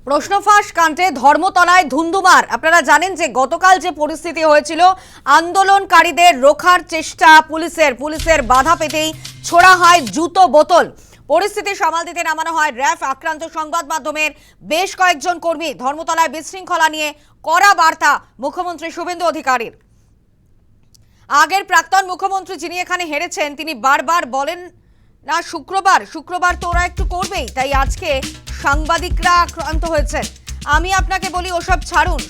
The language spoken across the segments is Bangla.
প্রশ্নফাঁস কাণ্ডে ধর্মতলায় ধুন্ধুমার। আপনারা জানেন যে গতকাল যে পরিস্থিতি হয়েছিল, আন্দোলনকারীদের রোখার চেষ্টা পুলিশের বাধা পেতেই ছোড়া হয় জুতো বোতল। পরিস্থিতি সামাল দিতে নামানো হয় র্যাফ। আক্রান্ত সংবাদ মাধ্যমের বেশ কয়েকজন কর্মী। ধর্মতলায় বিশৃঙ্খলা নিয়ে কড়া বার্তা মুখ্যমন্ত্রী শুভেন্দু অধিকারীর। আগের প্রাক্তন মুখ্যমন্ত্রী যিনি এখানে হেরেছেন, তিনি বারবার বলেন না শুক্রবার তো ওরা একটু করবেই, তাই আজকে সাংবাদিকরা আক্রান্ত হয়েছেন। আমি আপনাকে বলি ওসব ছাড়ুন।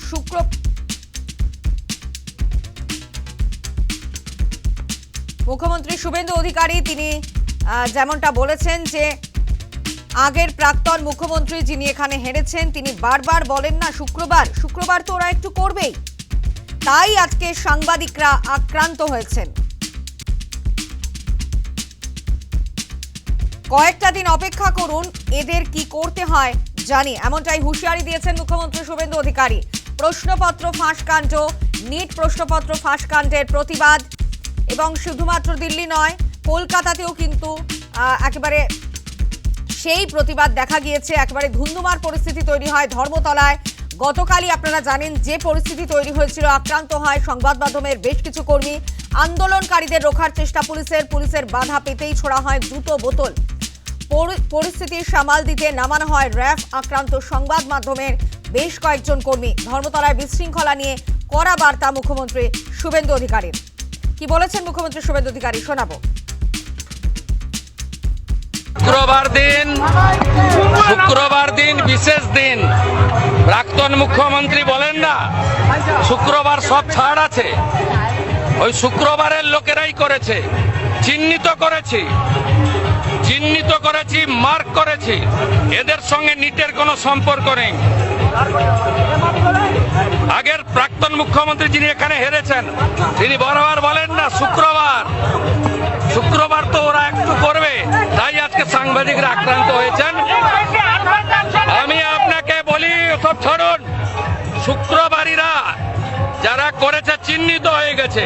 মুখ্যমন্ত্রী শুভেন্দু অধিকারী তিনি যেমনটা বলেছেন যে আগের প্রাক্তন মুখ্যমন্ত্রী যিনি এখানে হেরেছেন, তিনি বারবার বলেন না শুক্রবার তো ওরা একটু করবেই, তাই আজকে সাংবাদিকরা আক্রান্ত হয়েছেন। কয়েকটা দিন অপেক্ষা করুন, এদের কি করতে হয় জানি, এমনটাই হুঁশিয়ারি দিয়েছেন মুখ্যমন্ত্রী শুভেন্দু অধিকারী। প্রশ্নপত্র ফাঁসকাণ্ড, নিট প্রশ্নপত্র ফাঁসকাণ্ডের প্রতিবাদ, এবং শুধুমাত্র দিল্লি নয়, কলকাতাতেও কিন্তু একেবারে সেই প্রতিবাদ দেখা গিয়েছে। একেবারে ধুন্ধুমার পরিস্থিতি তৈরি হয় ধর্মতলায়। গতকালই আপনারা জানেন যে পরিস্থিতি তৈরি হয়েছিল, আক্রান্ত হয় সংবাদ মাধ্যমের বেশ কিছু কর্মী। আন্দোলনকারীদের রোখার চেষ্টা পুলিশের বাধা পেতেই ছোড়া হয় জুতো বোতল। পরিস্থিতি সামাল দিতে নামানো হয় র্যাফ। আক্রান্ত সংবাদ মাধ্যমের বেশ কয়েকজন কর্মী। ধর্মতলায় বিশৃঙ্খলা নিয়ে কড়া বার্তা মুখ্যমন্ত্রী শুভেন্দু অধিকারীর। কি বলেছেন মুখ্যমন্ত্রী শুভেন্দু অধিকারী শোনাবো। শুক্রবার দিন বিশেষ দিন। প্রাক্তন মুখ্যমন্ত্রী বলেন না শুক্রবার সব ছাড় আছে। ওই শুক্রবারের লোকেরাই করেছে, চিহ্নিত করেছি, মার্ক করেছি। এদের সঙ্গে নিটের কোনো সম্পর্ক নেই। আগের প্রাক্তন মুখ্যমন্ত্রী যিনি এখানে হেরেছেন, তিনি বারবার বলেন না শুক্রবার তো ওরা একটু করবে, তাই আজকে সাংবাদিকরা আক্রান্ত হয়েছেন। আমি আপনাকে বলি সব ছাড়ুন। শুক্রবারীরা যারা করেছে চিহ্নিত হয়ে গেছে।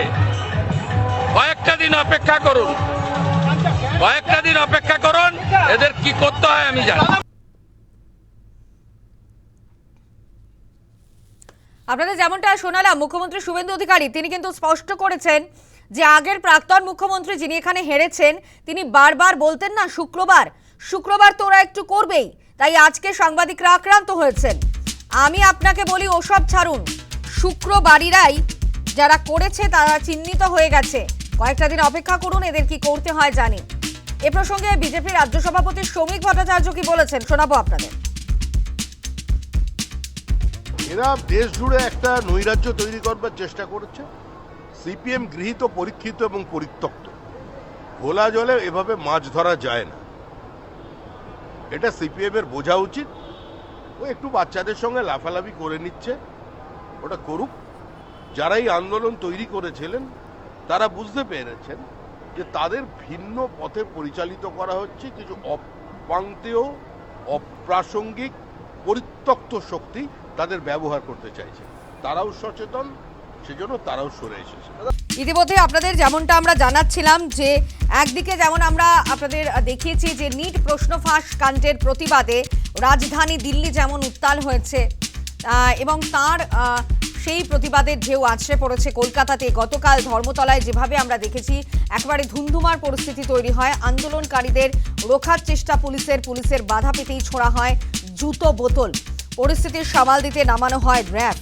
কয়েকটা দিন অপেক্ষা করুন, এদের কি করতে হয় আমি জানি। আপনাদের যেমনটা শোনালাম, মুখ্যমন্ত্রী শুভেন্দু অধিকারী তিনি কিন্তু স্পষ্ট করেছেন যে আগের প্রাক্তন মুখ্যমন্ত্রী যিনি এখানে হেরেছেন, তিনি বারবার বলতেন না শুক্রবার তো ওরা একটু করবেই, তাই আজকে সাংবাদিকরা আক্রান্ত হয়েছেন। আমি আপনাকে বলি ওসব ছাড়ুন। শুক্রবারীরাই যারা করেছে তারা চিহ্নিত হয়ে গেছে। কয়েকটা দিন অপেক্ষা করুন, এদের কি করতে হয় জানি। এ প্রসঙ্গে বিজেপি রাজ্য সভাপতি শ্রমিক ভট্টাচার্য কি বলেছেন শোনাবো আপনাদের। এরা দেশ জুড়ে একটা নৈরাজ্য তৈরি করবার চেষ্টা করেছে। সিপিএম গৃহীত, পরীক্ষিত এবং পরিত্যক্ত। খোলা জলে এভাবে মাছ ধরা যায় না, এটা সিপিএম এর বোঝা উচিত। ও একটু বাচ্চাদের সঙ্গে লাফালাফি করে নিচ্ছে, ওটা করুক। যারা এই আন্দোলন তৈরি করেছিলেন তারা বুঝতে পেরেছেন যে তাদের ভিন্ন পথে পরিচালিত করা হচ্ছে। কিছু অপাঙ্ক্তেয়, অপ্রাসঙ্গিক, পরিত্যক্ত শক্তি তাদের ব্যবহার করতে চাইছে। তারাও সচেতন, সেজন্য তারাও সরে এসেছে। ইতিমধ্যে আপনাদের যেমনটা আমরা জানাচ্ছিলাম যে একদিকে যেমন আমরা আপনাদের দেখিয়েছি যে নিট প্রশ্ন ফাঁস কাণ্ডের প্রতিবাদে রাজধানী দিল্লি যেমন উত্তাল হয়েছে, এবং তার সেই প্রতিবাদের ঢেউ আছড়ে পড়েছে কলকাতাতে। গতকাল ধর্মতলায় যেভাবে আমরা দেখেছি, একেবারে ধুন্ধুমার পরিস্থিতি তৈরি হয়। আন্দোলনকারীদের রোখার চেষ্টা পুলিশের বাধা পেতেই ছোড়া হয় জুতো বোতল। পরিস্থিতির সামাল দিতে নামানো হয় র্যাফ।